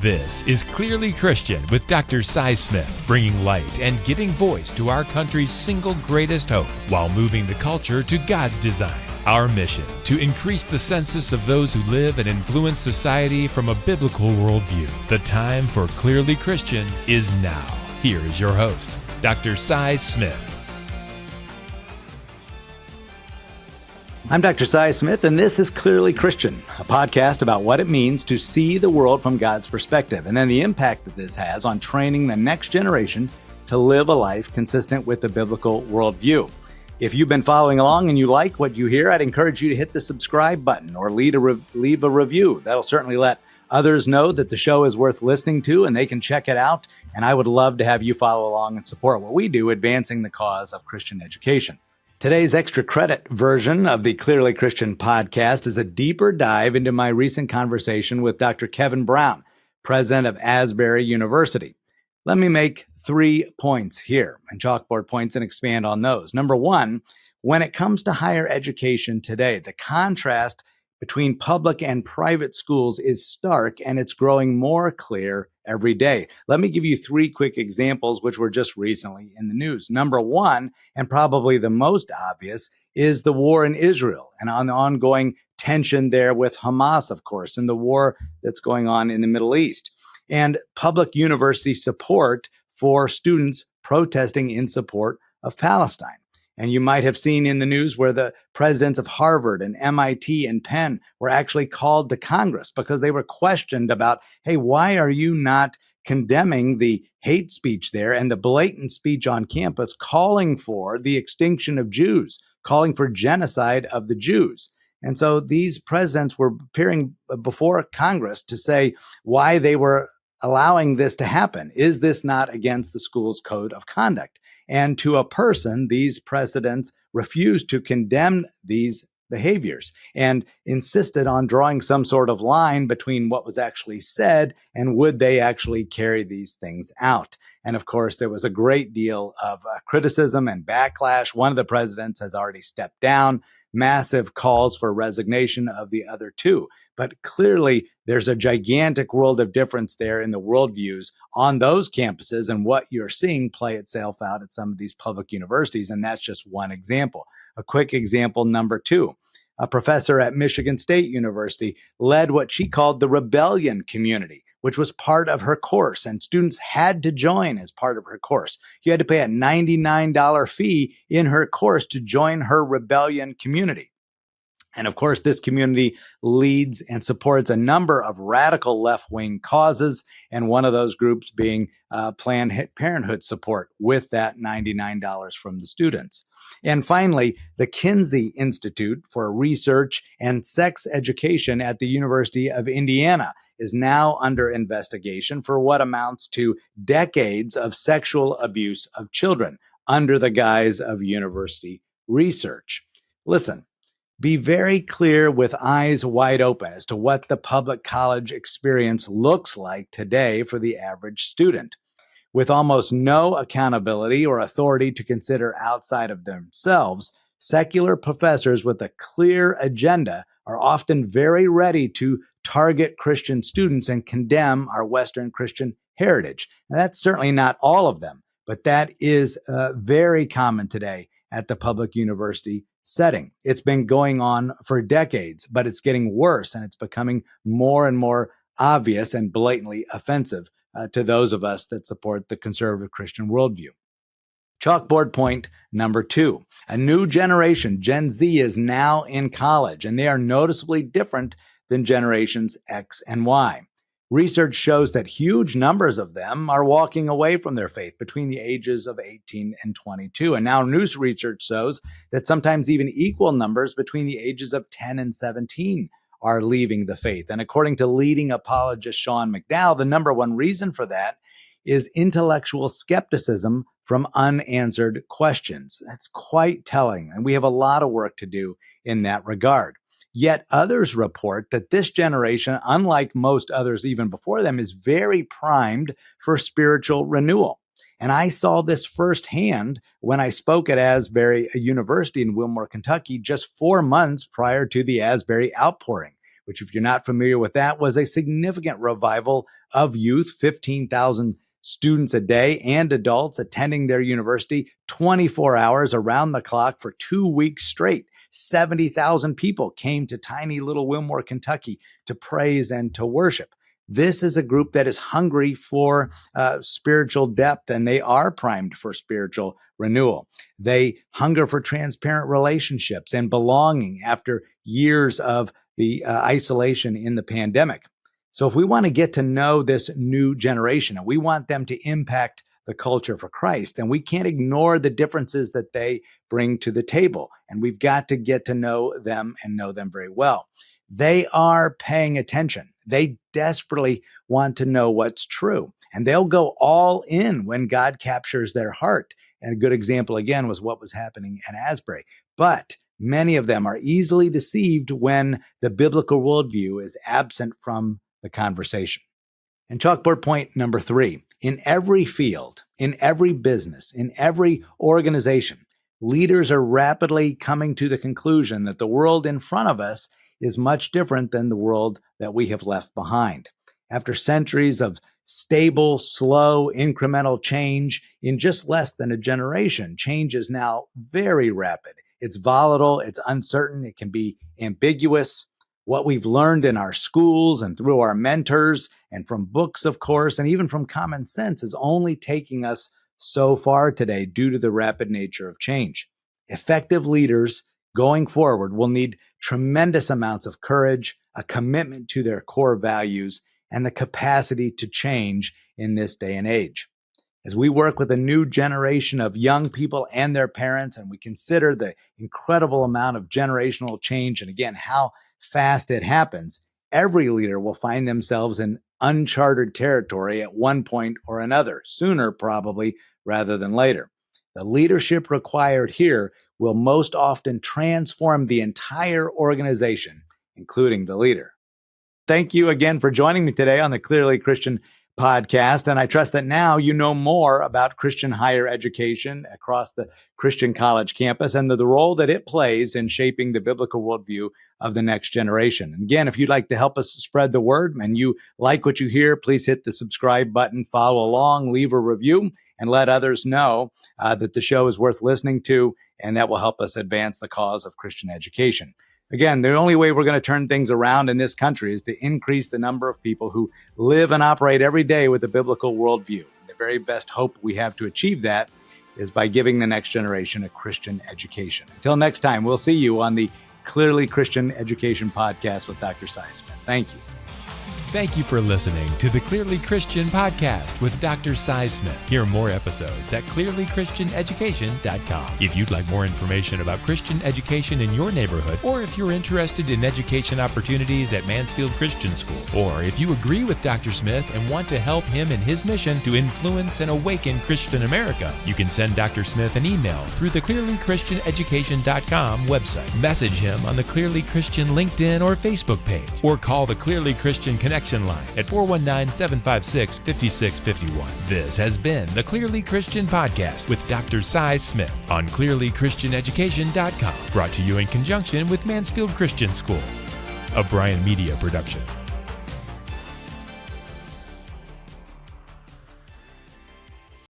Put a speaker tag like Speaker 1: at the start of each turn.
Speaker 1: This is Clearly Christian with Dr. Cy Smith, bringing light and giving voice to our country's single greatest hope while moving the culture to God's design. Our mission, to increase the census of those who live and influence society from a biblical worldview. The time for Clearly Christian is now. Here is your host, Dr. Cy Smith.
Speaker 2: I'm Dr. Cy Smith, and this is Clearly Christian, a podcast about what it means to see the world from God's perspective, and then the impact that this has on training the next generation to live a life consistent with the biblical worldview. If you've been following along and you like what you hear, I'd encourage you to hit the subscribe button or leave a review. That'll certainly let others know that the show is worth listening to and they can check it out. And I would love to have you follow along and support what we do, advancing the cause of Christian education. Today's extra credit version of the Clearly Christian podcast is a deeper dive into my recent conversation with Dr. Kevin Brown, president of Asbury University. Let me make 3 points here, and chalkboard points, and expand on those. Number one, when it comes to higher education today, the contrast between public and private schools is stark, and it's growing more clear every day. Let me give you 3 quick examples, which were just recently in the news. Number one, and probably the most obvious, is the war in Israel and on the ongoing tension there with Hamas, of course, and the war that's going on in the Middle East, and public university support for students protesting in support of Palestine. And you might have seen in the news where the presidents of Harvard and MIT and Penn were actually called to Congress because they were questioned about, hey, why are you not condemning the hate speech there and the blatant speech on campus calling for the extinction of Jews, calling for genocide of the Jews? And so these presidents were appearing before Congress to say why they were allowing this to happen. Is this not against the school's code of conduct? And to a person, these presidents refused to condemn these behaviors and insisted on drawing some sort of line between what was actually said and would they actually carry these things out. And of course, there was a great deal of criticism and backlash. One of the presidents has already stepped down, massive calls for resignation of the other two. But clearly, there's a gigantic world of difference there in the worldviews on those campuses and what you're seeing play itself out at some of these public universities. And that's just one example. A quick example, number two, a professor at Michigan State University led what she called the rebellion community, which was part of her course, and students had to join as part of her course. You had to pay a $99 fee in her course to join her rebellion community. And of course, this community leads and supports a number of radical left-wing causes, and one of those groups being Planned Parenthood support with that $99 from the students. And finally, the Kinsey Institute for Research and Sex Education at the University of Indiana is now under investigation for what amounts to decades of sexual abuse of children under the guise of university research. Listen, be very clear with eyes wide open as to what the public college experience looks like today for the average student. With almost no accountability or authority to consider outside of themselves, secular professors with a clear agenda are often very ready to target Christian students and condemn our Western Christian heritage. Now, that's certainly not all of them, but that is very common today at the public university setting. It's been going on for decades, but it's getting worse, and it's becoming more and more obvious and blatantly offensive to those of us that support the conservative Christian worldview. Chalkboard point number two, a new generation, Gen Z, is now in college, and they are noticeably different than generations X and Y. Research shows that huge numbers of them are walking away from their faith between the ages of 18 and 22. And now news research shows that sometimes even equal numbers between the ages of 10 and 17 are leaving the faith. And according to leading apologist Sean McDowell, the number one reason for that is intellectual skepticism from unanswered questions. That's quite telling, and we have a lot of work to do in that regard. Yet others report that this generation, unlike most others even before them, is very primed for spiritual renewal. And I saw this firsthand when I spoke at Asbury University in Wilmore, Kentucky, just 4 months prior to the Asbury outpouring, which, if you're not familiar with that, was a significant revival of youth, 15,000 students a day and adults attending their university 24 hours around the clock for 2 weeks straight. 70,000 people came to tiny little Wilmore, Kentucky to praise and to worship. This is a group that is hungry for spiritual depth, and they are primed for spiritual renewal. They hunger for transparent relationships and belonging after years of the isolation in the pandemic. So if we want to get to know this new generation and we want them to impact the culture for Christ, then we can't ignore the differences that they bring to the table. And we've got to get to know them and know them very well. They are paying attention. They desperately want to know what's true. And they'll go all in when God captures their heart. And a good example, again, was what was happening at Asbury. But many of them are easily deceived when the biblical worldview is absent from the conversation. And chalkboard point number 3, in every field, in every business, in every organization, leaders are rapidly coming to the conclusion that the world in front of us is much different than the world that we have left behind. After centuries of stable, slow, incremental change, in just less than a generation, change is now very rapid. It's volatile, it's uncertain, it can be ambiguous. What we've learned in our schools and through our mentors and from books, of course, and even from common sense is only taking us so far today due to the rapid nature of change. Effective leaders going forward will need tremendous amounts of courage, a commitment to their core values, and the capacity to change in this day and age. As we work with a new generation of young people and their parents, and we consider the incredible amount of generational change, and again, how fast it happens, every leader will find themselves in uncharted territory at one point or another, sooner probably rather than later. The leadership required here will most often transform the entire organization, including the leader. Thank you again for joining me today on the Clearly Christian podcast. And I trust that now you know more about Christian higher education across the Christian college campus and the role that it plays in shaping the biblical worldview of the next generation. And again, if you'd like to help us spread the word and you like what you hear, please hit the subscribe button, follow along, leave a review, and let others know that the show is worth listening to, and that will help us advance the cause of Christian education. Again, the only way we're going to turn things around in this country is to increase the number of people who live and operate every day with a biblical worldview. The very best hope we have to achieve that is by giving the next generation a Christian education. Until next time, we'll see you on the Clearly Christian Education podcast with Dr. Cy Smith. Thank you.
Speaker 1: Thank you for listening to the Clearly Christian podcast with Dr. Cy Smith. Hear more episodes at clearlychristianeducation.com. If you'd like more information about Christian education in your neighborhood, or if you're interested in education opportunities at Mansfield Christian School, or if you agree with Dr. Smith and want to help him in his mission to influence and awaken Christian America, you can send Dr. Smith an email through the clearlychristianeducation.com website. Message him on the Clearly Christian LinkedIn or Facebook page, or call the Clearly Christian Connection line at 419-756-5651. This has been the Clearly Christian Podcast with Dr. Cy Smith on clearlychristianeducation.com, brought to you in conjunction with Mansfield Christian School, a Bryan Media production.